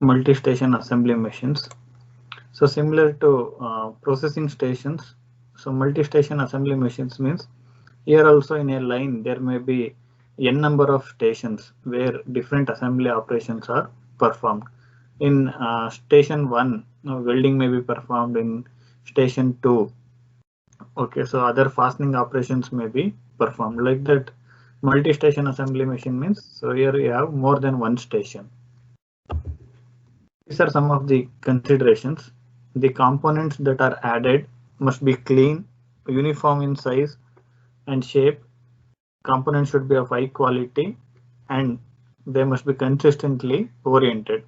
multi-station assembly machines. So similar to processing stations, so multi-station assembly machines means here also in a line there may be n number of stations where different assembly operations are performed. In station 1, welding may be performed. In station 2, okay, so other fastening operations may be performed. Like that, multi-station assembly machine means, so here you have more than one station. These are some of the considerations. The components that are added must be clean, uniform in size and shape. Components should be of high quality and they must be consistently oriented.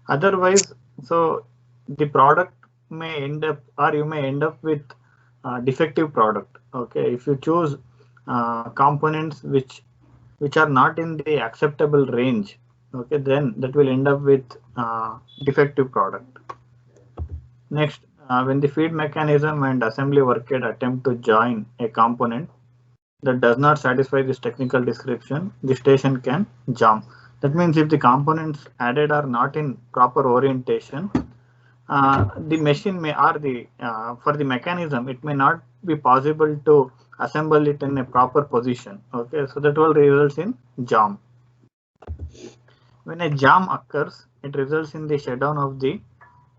Otherwise, so the product may end up, or you may end up with defective product. Okay, if you choose components which are not in the acceptable range, okay, then that will end up with defective product. Next, when the feed mechanism and assembly workhead attempt to join a component that does not satisfy this technical description, the station can jam. That means if the components added are not in proper orientation, the machine may, or the for the mechanism, it may not be possible to assemble it in a proper position. Okay, so that will result in jam. When a jam occurs, it results in the shutdown of the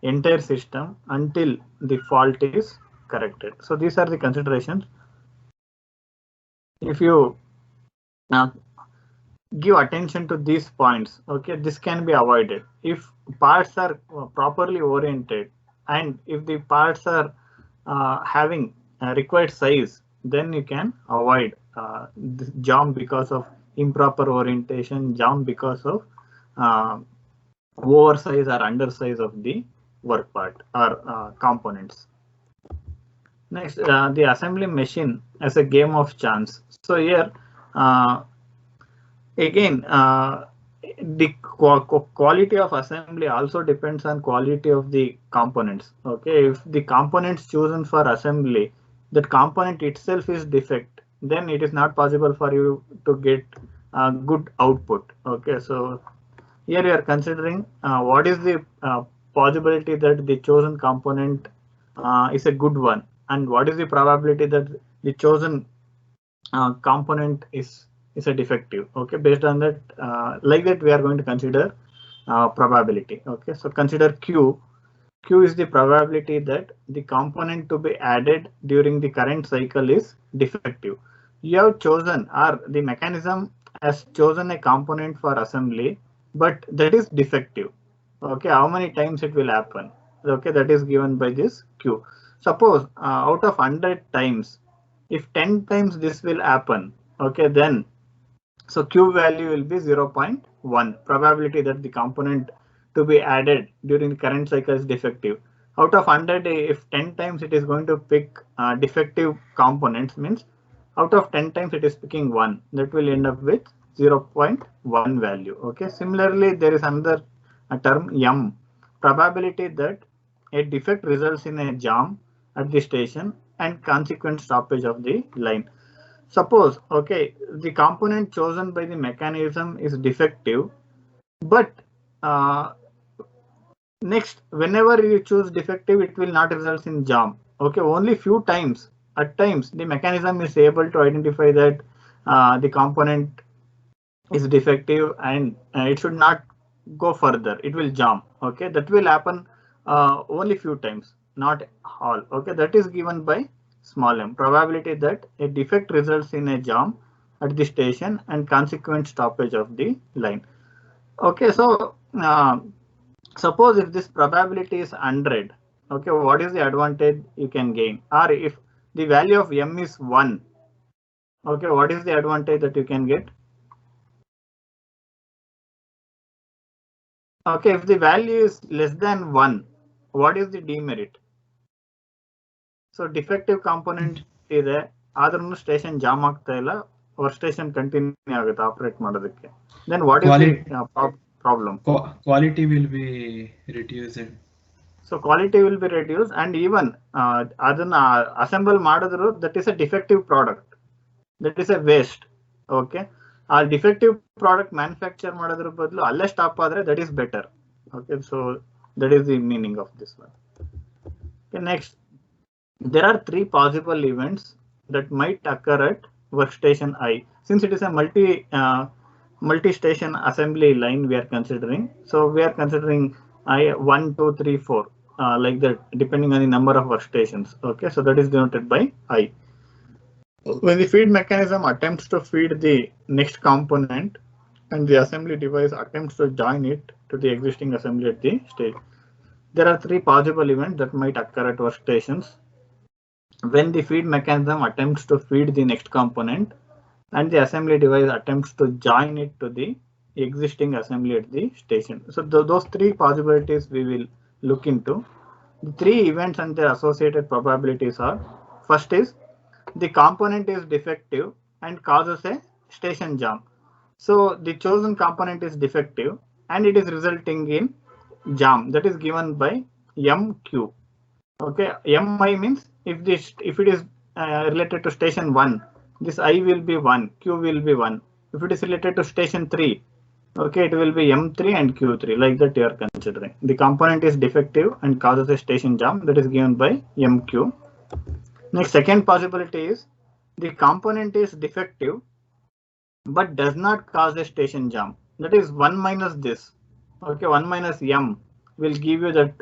entire system until the fault is corrected. So these are the considerations. If you uh, give attention to these points, okay, this can be avoided if parts are properly oriented, and if the parts are having required size, then you can avoid this jam because of improper orientation, jam because of oversize or undersize of the work part or components. Next, the assembly machine as a game of chance. So here uh, again, the quality of assembly also depends on quality of the components. Okay, if the components chosen for assembly, that component itself is defect, then it is not possible for you to get good output. Okay, so here you are considering what is the possibility that the chosen component is a good one, and what is the probability that the chosen component is a defective. Okay, based on that, like that, we are going to consider probability. Okay, so consider Q. Q is the probability that the component to be added during the current cycle is defective. You have chosen, or the mechanism has chosen a component for assembly, but that is defective. Okay, how many times it will happen? Okay, that is given by this Q. Suppose out of 100 times, if 10 times this will happen, okay, then so Q value will be 0.1, probability that the component to be added during the current cycle is defective. Out of 100, if 10 times it is going to pick defective components, means out of 10 times it is picking 1, that will end up with 0.1 value. Okay, similarly, there is another term M, probability that a defect results in a jam at the station and consequent stoppage of the line. Suppose, okay, the component chosen by the mechanism is defective, but uh, next, whenever you choose defective, it will not result in jam. Okay, only few times. At times, the mechanism is able to identify that the component is defective and it should not go further. It will jam. Okay, that will happen only few times, not all. Okay, that is given by small m, probability that a defect results in a jam at the station and consequent stoppage of the line. Okay, so suppose if this probability is 100, okay, what is the advantage you can gain? Or if the value of m is 1, okay, what is the advantage that you can get? Okay, if the value is less than 1, what is the demerit? So defective component ಇದೆ, ಆದ್ರೂ station jam ಆಗ್ತಾ ಇಲ್ಲ, or station continue ಆಗುತ್ತೆ operate ಮಾಡೋದಕ್ಕೆ. Then what is the problem? Quality will be reduced. So quality will be reduced, and even ಅದನ್ನ assemble ಮಾಡಿದ್ರು, that is a defective product, that is a waste. Okay, ಆ defective product manufacture ಮಾಡೋದ್ರ ಬದಲು ಅಲ್ಲೇ stop ಆದ್ರೆ that is better. Okay, so that is the meaning of this one. Okay, next, there are three possible events that might occur at workstation I. Since it is a multi-station assembly line we are considering, so we are considering I 1, 2, 3, 4 like that, depending on the number of workstations. Okay, so that is denoted by I. When the feed mechanism attempts to feed the next component and the assembly device attempts to join it to the existing assembly at the stage, there are three possible events that might occur at workstations. When the feed mechanism attempts to feed the next component and the assembly device attempts to join it to the existing assembly at the station. So those three possibilities we will look into. The three events and their associated probabilities are: first is the component is defective and causes a station jam. So the chosen component is defective and it is resulting in jam, that is given by MQ. Okay, Mi means if it is related to station 1, this I will be 1, Q will be 1. If it is related to station 3, okay, it will be M3 and Q3, like that you are considering. The component is defective and causes a station jam, that is given by MQ. Next, second possibility is the component is defective but does not cause a station jam. That is 1 minus this. Okay, 1 minus M will give you that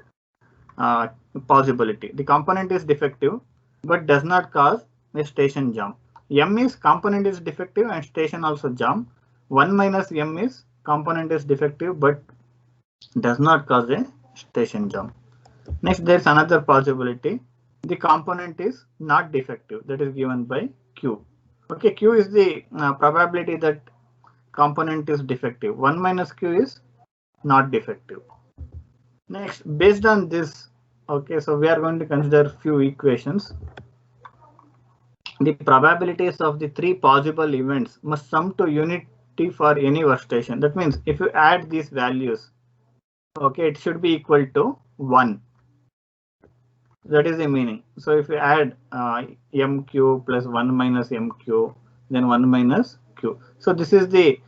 possibility. The component is defective but does not cause a station jam. M is component is defective and station also jam. 1 minus M is component is defective but does not cause a station jam. Next, there is another possibility. The component is not defective, that is given by Q. Okay, Q is the probability that component is defective. 1 minus Q is not defective. Next, based on this, okay, so we are going to consider few equations. The probabilities of the three possible events must sum to unity for any workstation. That means if you add these values, okay, it should be equal to 1. That is the meaning. So if you add MQ plus 1 minus MQ, then 1 minus Q. So this is the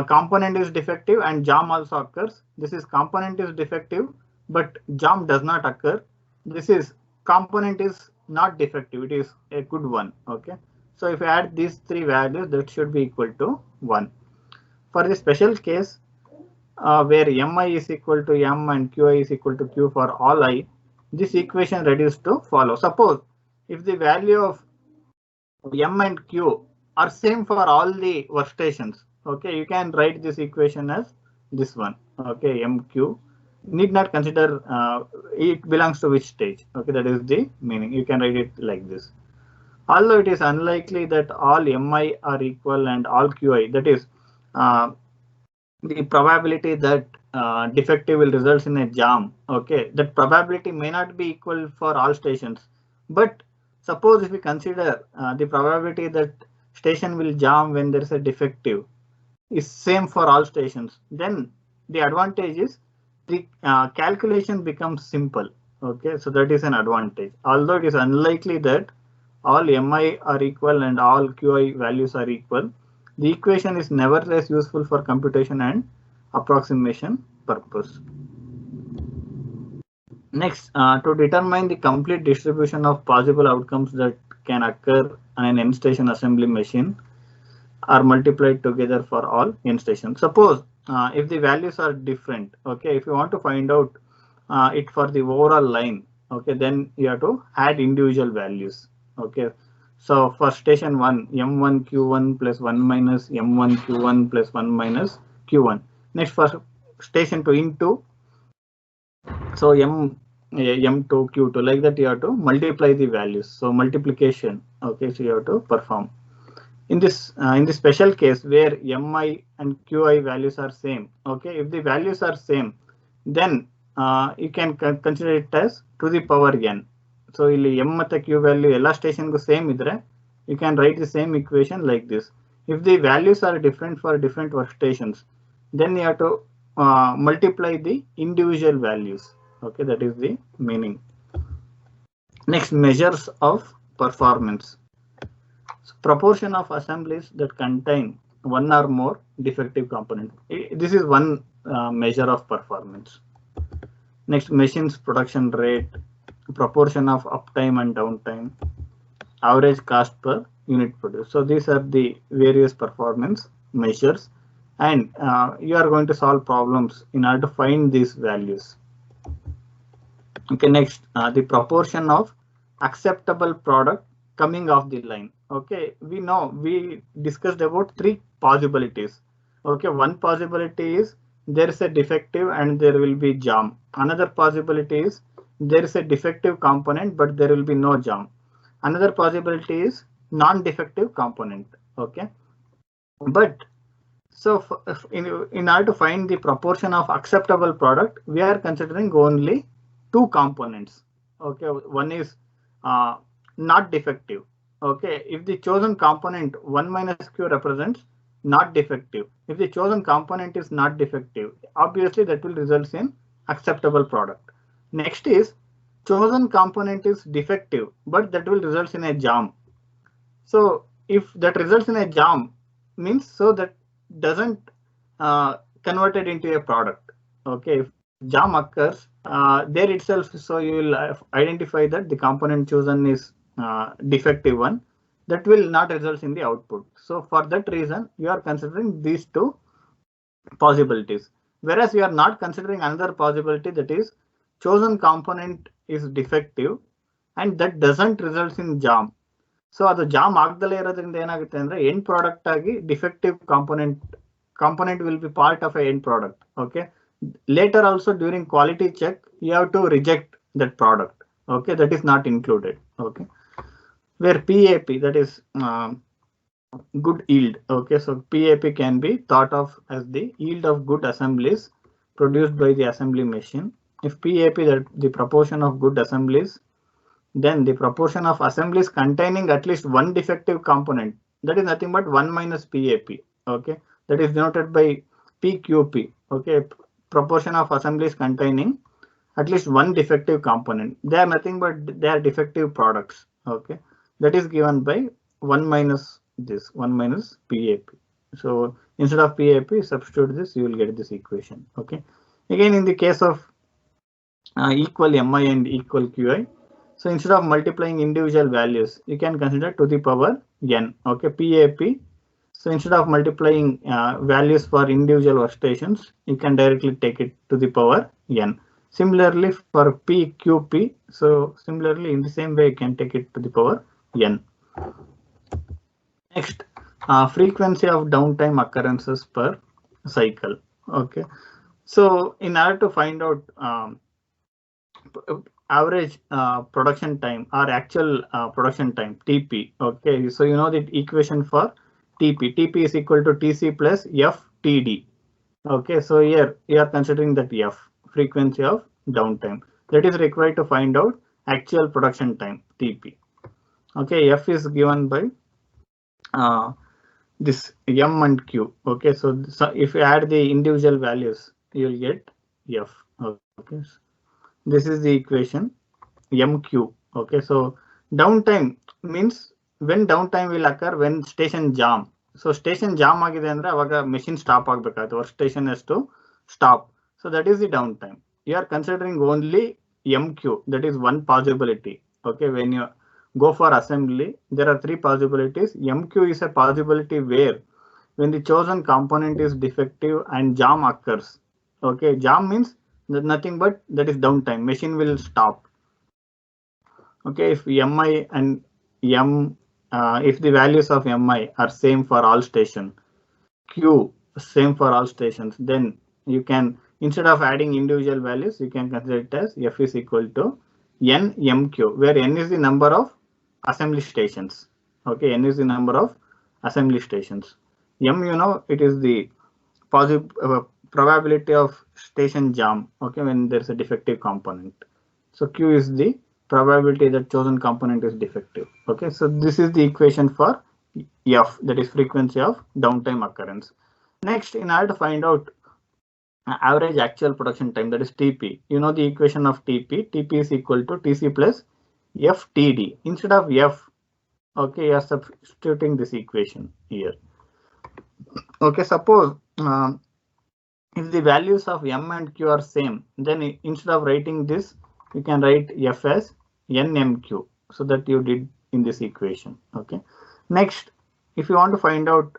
component is defective and jam also occurs. This is component is defective, but jam does not occur. This is component is not defective, it is a good one. Okay, so if you add these three values, that should be equal to 1. For the special case where Mi is equal to M and Qi is equal to Q for all I, this equation reduced to follow. Suppose if the value of M and Q are same for all the workstations, okay, you can write this equation as this one. Okay, MQ need not consider it belongs to which stage. Okay, that is the meaning. You can write it like this. Although it is unlikely that all Mi are equal and all Qi, that is the probability that defective will result in a jam. Okay, that probability may not be equal for all stations, but suppose if we consider the probability that station will jam when there is a defective is same for all stations, then the advantage is the calculation becomes simple. Okay, so that is an advantage. Although it is unlikely that all Mi are equal and all Qi values are equal, the equation is nevertheless useful for computation and approximation purpose. Next, to determine the complete distribution of possible outcomes that can occur on an end station assembly machine are multiplied together for all end stations. Suppose if the values are different, okay, if you want to find out it for the overall line, okay, then you have to add individual values. Okay, so for station 1, M1 Q1 plus 1 minus M1 Q1 plus 1 minus Q1. Next, for station 2 into, so M2 Q2, like that you have to multiply the values. So multiplication, okay, so you have to perform. In this special case where Mi and Qi values are same, okay, if the values are same, then you can consider it as to the power n. So ಇಲ್ಲಿ M ಮತ್ತು Q value ಎಲ್ಲ ಸ್ಟೇಷನ್ಗೂ same ಇದ್ರೆ you can write the same equation like this. If the values are different for different workstations, then you have to multiply the individual values. Okay, that is the meaning. Next, measures of performance. So, proportion of assemblies that contain one or more defective components. This is one measure of performance. Next, machine's production rate, proportion of uptime and downtime, average cost per unit produced. So these are the various performance measures, and you are going to solve problems in order to find these values. Okay, next, the proportion of acceptable product coming off the line. Okay, we discussed about three possibilities. Okay, one possibility is there is a defective and there will be jam. Another possibility is there is a defective component but there will be no jam. Another possibility is non-defective component. Okay, but so in order to find the proportion of acceptable product, we are considering only two components. Okay, one is not defective. Okay, if the chosen component 1 minus q represents not defective. If the chosen component is not defective, obviously that will result in acceptable product. Next is chosen component is defective, but that will result in a jam. So if that results in a jam, means so that doesn't convert it into a product. Okay, if jam occurs there itself, so you will identify that the component chosen is defective one, that will not result in the output. So for that reason, you are considering these two possibilities, whereas you are not considering another possibility, that is chosen component is defective and that doesn't result in jam. So ಅದು jam ಆಗದಲ್ಲೇ ಇರೋದ್ರಿಂದ ಏನಾಗುತ್ತೆ ಅಂದ್ರೆ end product ಆಗಿ defective component will be part of a end product. Okay, later also during quality check you have to reject that product. Okay, that is not included. Okay, where PAP, that is good yield. Okay, so PAP can be thought of as the yield of good assemblies produced by the assembly machine. If PAP, that the proportion of good assemblies, then the proportion of assemblies containing at least one defective component, that is nothing but 1 minus PAP. Okay, that is denoted by PQP. Okay, proportion of assemblies containing at least one defective component, they are nothing but they are defective products. Okay, that is given by 1 minus this 1 minus PAP. So instead of PAP, substitute this, you will get this equation. Okay, again in the case of equal MI and equal QI, so instead of multiplying individual values, you can consider to the power n. Okay, PAP. So instead of multiplying values for individual workstations, you can directly take it to the power n. Similarly for PQP, so similarly in the same way you can take it to the power n. Next, frequency of downtime occurrences per cycle. Okay, so in order to find out average production time or actual production time, TP. Okay, so you know the equation for TP. TP is equal to TC plus FTD. Okay, so here you are considering that F, frequency of downtime, that is required to find out actual production time, TP. Okay, F is given by this M and Q. Okay, so if you add the individual values, you will get F. Okay, this is the equation MQ. Okay, so downtime means when downtime will occur when station jam. So station jam agide andre avaga machine stop agಬೇಕಾಗುತ್ತೆ, work station has to stop. So that is the downtime. You are considering only MQ, that is one possibility. Okay, when you go for assembly, there are three possibilities. MQ is a possibility where when the chosen component is defective and jam occurs. Okay, jam means nothing but that is downtime, machine will stop. Okay, if MI and M, if the values of MI are same for all station, Q same for all stations, then you can, instead of adding individual values, you can consider it as F is equal to N MQ, where N is the number of assembly stations. Okay, N is the number of assembly stations. M, you know, it is the probability of station jam. Okay, when there is a defective component. So Q is the probability that chosen component is defective. Okay, so this is the equation for F, that is frequency of downtime occurrence. Next, in order to find out average actual production time, that is TP, you know the equation of TP. TP is equal to TC plus FTD. Instead of F, okay, you are substituting this equation here. Okay, suppose If the values of m and q are same, then instead of writing this, you can write f as nmq, so that you did in this equation. Okay. Next, if you want to find out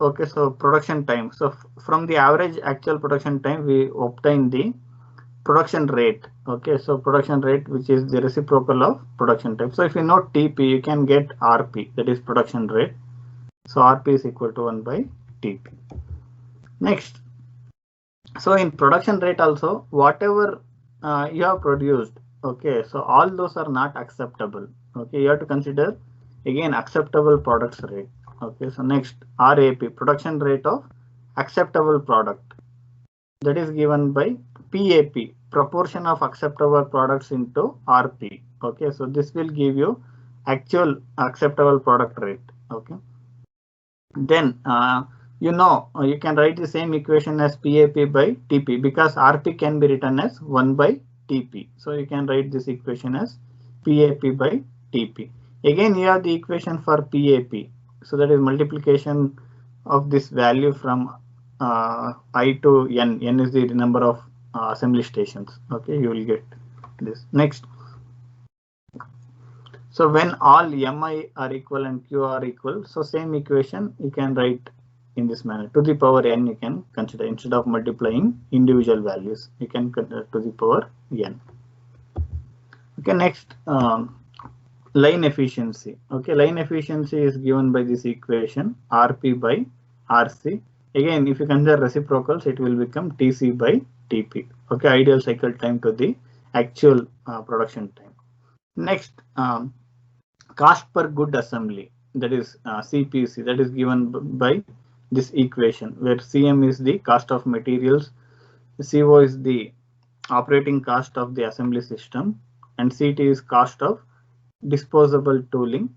okay, so production time. So from the average actual production time, we obtain the production rate. Okay, so production rate, which is the reciprocal of production time. So if you know TP, you can get RP, that is production rate. So RP is equal to 1 by TP. Next, so in production rate also, whatever you have produced, okay, so all those are not acceptable. Okay, you have to consider again acceptable products rate. Okay, so next, RAP, production rate of acceptable product, that is given by PAP, proportion of acceptable products into RP. Okay, so this will give you actual acceptable product rate. Okay, then you can write the same equation as PAP by TP, because RP can be written as 1 by TP. So you can write this equation as PAP by TP. Again, you have the equation for PAP. So that is multiplication of this value from I to n. N is the number of assembly stations. Okay, you will get this. Next, so when all mi are equal and q are equal, so same equation you can write in this manner. To the power n, you can consider, instead of multiplying individual values, you can consider to the power n. Okay, next, line efficiency. Okay, line efficiency is given by this equation RP by RC. Again, if you consider reciprocals, it will become TC by TP. Okay, ideal cycle time to the actual production time. Next, cost per good assembly, that is CPC, that is given by this equation, where CM is the cost of materials, CO is the operating cost of the assembly system, and CT is cost of disposable tooling.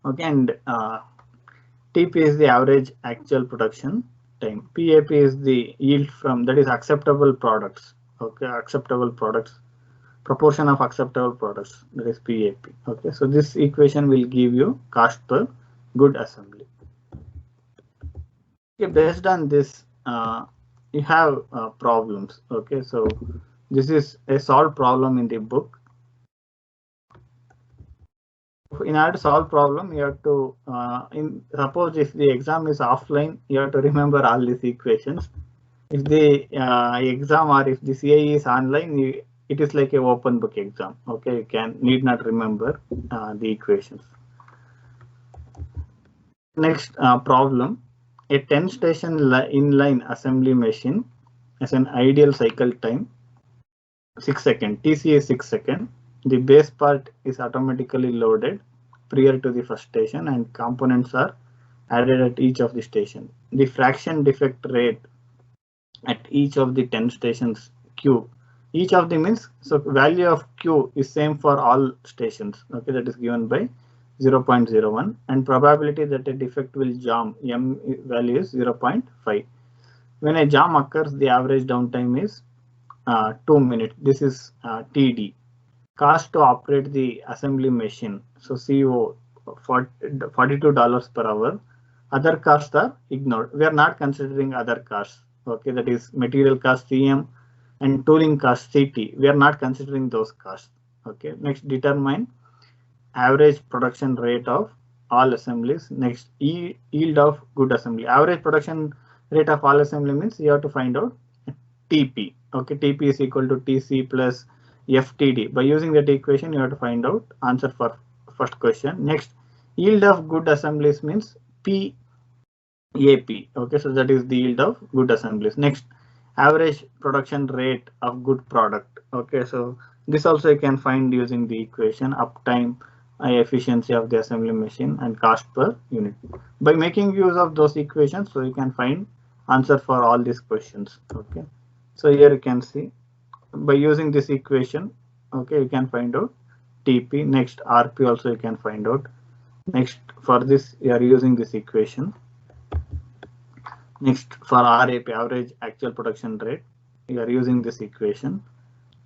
Okay, and TP is the average actual production time. PAP is the yield from, that is acceptable products. Okay, acceptable products, proportion of acceptable products, that is PAP. Okay, so this equation will give you cost per good assembly. Okay, based on this, you have problems. Okay, so this is a solved problem in the book. In order to solve problem, you have to suppose if the exam is offline, you have to remember all these equations. If the exam or if the CIE is online, it is like a open book exam. Okay, you need not remember the equations. Next problem, a 10 station inline assembly machine has an ideal cycle time 6 seconds. TC is 6 seconds. The base part is automatically loaded prior to the first station, and components are added at each of the station. The fraction defect rate at each of the 10 stations Q. Each of the means, so value of Q is same for all stations. Okay, that is given by 0.01, and probability that a defect will jam, M value is 0.5. When a jam occurs, the average downtime is 2 minutes. This is TD. Cost to operate the assembly machine, so CO, $42 per hour. Other costs are ignored. We are not considering other costs. Okay, that is material cost CM and tooling cost CT. We are not considering those costs. Okay, next, determine average production rate of all assemblies. Next, yield of good assembly. Average production rate of all assembly means you have to find out TP. Okay, TP is equal to TC plus FTD. By using that equation, you have to find out answer for first question. Next, yield of good assemblies means PAP. Okay, so that is the yield of good assemblies. Next, average production rate of good product. Okay, so this also you can find using the equation, uptime, efficiency of the assembly machine, and cost per unit. By making use of those equations, so you can find answer for all these questions. Okay, so here you can see, by using this equation, okay, you can find out TP. Next, RP also you can find out. Next, for this you are using this equation. Next, for RAP, average actual production rate, you are using this equation.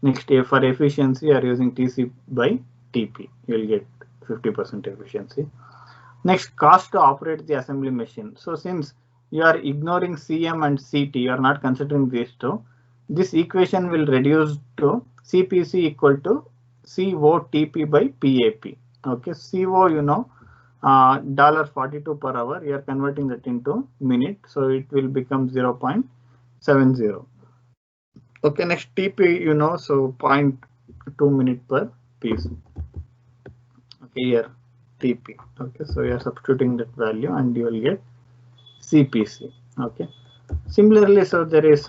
Next, for efficiency, you are using TC by TP. You will get 50% efficiency. Next, cost to operate the assembly machine. So since you are ignoring CM and CT, you are not considering these two, this equation will reduce to CPC equal to COTP by PAP. Okay, CO, you know, $42 per hour, you are converting that into minute, so it will become 0.70. Okay, next TP, you know, so 0.2 minute per piece. Okay, here TP. Okay, so you are substituting that value and you will get CPC. Okay, similarly, so there is